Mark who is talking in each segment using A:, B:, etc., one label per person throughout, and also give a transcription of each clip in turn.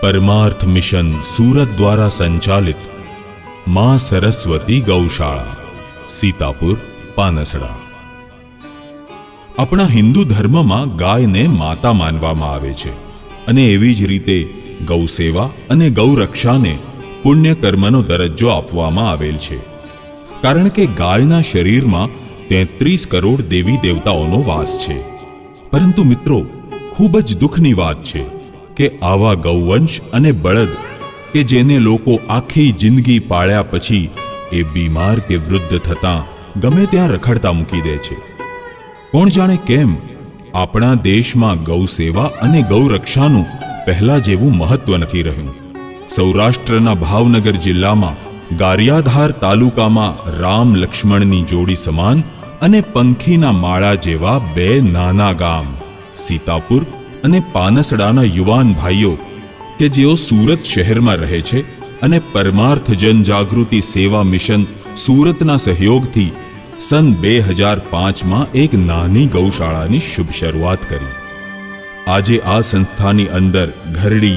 A: परमार्थ मिशन सूरत द्वारा संचालित मां सरस्वती गौशाळा, सीतापुर, पानसड़ा। अपना हिंदू धर्म में गाय ने माता मानवामां आवे छे अने एवी ज रीते गौसेवा अने गौरक्षा ने पुण्य कर्मनो दरज्जो आपवामां आवेल छे, कारण के गायना शरीर में 33 करोड़ देवी देवताओनो वास छे। परंतु मित्रों, खूब ज दुखनी वात छे के आवा गौवंश अने बळद के जेने लोको आखी जिंदगी पाळ्या पछी ए बीमार के वृद्ध थता गमे त्यां रखड़ता मूकी दे छे। कोण जाणे केम आपणा देशमां गौसेवा अने गौरक्षानुं पहला जेवुं महत्व नथी रह्युं। सौराष्ट्रना भावनगर जिल्लामां गारियाधार तालुकामां राम लक्ष्मणनी जोड़ी समान अने पंखीना माळा जेवा बे नाना गाम सीतापुर अने पानसड़ाना युवान भाईओ के जेओ सूरत शहर में रहे छे अने परमार्थ जन जागृति सेवा मिशन सूरतना सहयोगथी सन 2005 में एक नानी गौशाळानी शुभ शरूआत करी। आजे आ संस्थानी अंदर घरडी,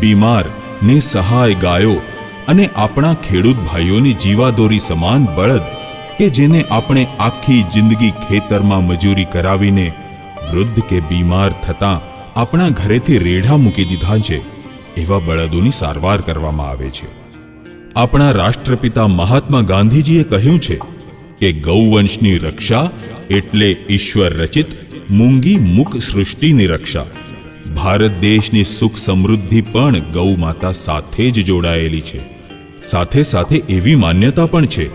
A: बीमार ने सहाय गायो अने आपणा खेडूत भाईओनी जीवादोरी समान बळद के जेने आपणे आखी जिंदगी खेतर में मजूरी करावीने वृद्ध के बीमार थता आपणा घरेथी रेढ़ा मूकी दीधा छे एवा बळदोनी सारवार करवामां आवे छे। आपणा राष्ट्रपिता महात्मा गांधीजीए कह्युं छे के गौवंशनी रक्षा एटले ईश्वर रचित मूंगी मुक सृष्टिनी रक्षा। भारत देशनी सुख समृद्धि पण गौ माता साथे ज जोड़ायेली छे। साथे साथे एवी मान्यता पण छे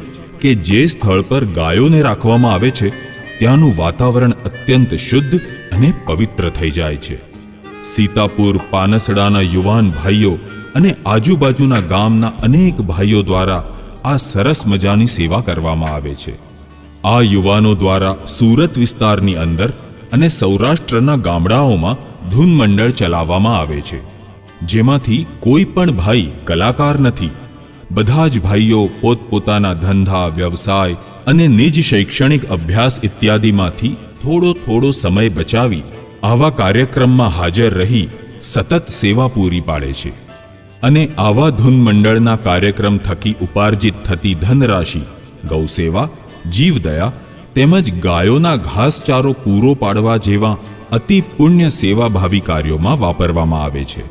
A: के जे स्थळ पर गायोने राखवामां आवे छे त्यानुं वातावरण अत्यंत शुद्ध अने पवित्र थई जाय छे। सीतापुर पानसड़ाना युवान भाईओ अने आजुबाजुना गामना अनेक भाईओ द्वारा आ सरस मजानी सेवा करवामां आवे छे। आ युवानो द्वारा सूरत विस्तारनी अंदर अने सौराष्ट्रना गामडाओमां धून मंडळ चलाववामां आवे छे, जेमांथी कोई पण भाई कलाकार नथी। बधा ज भाईओ पोतपोताना धंधा, व्यवसाय अने निज शैक्षणिक अभ्यास इत्यादिमांथी थोड़ो थोड़ो समय बचावी आवा कार्यक्रम में हाजर रही सतत सेवा पूरी पाड़े छे अने आवा धून मंडळना कार्यक्रम थकी उपार्जित थती धनराशि गौसेवा, जीवदया तेमज गायोना घासचारो पूरो पाड़वा जेवा अति पुण्य सेवाभावी कार्यों में वापरवामां आवे छे।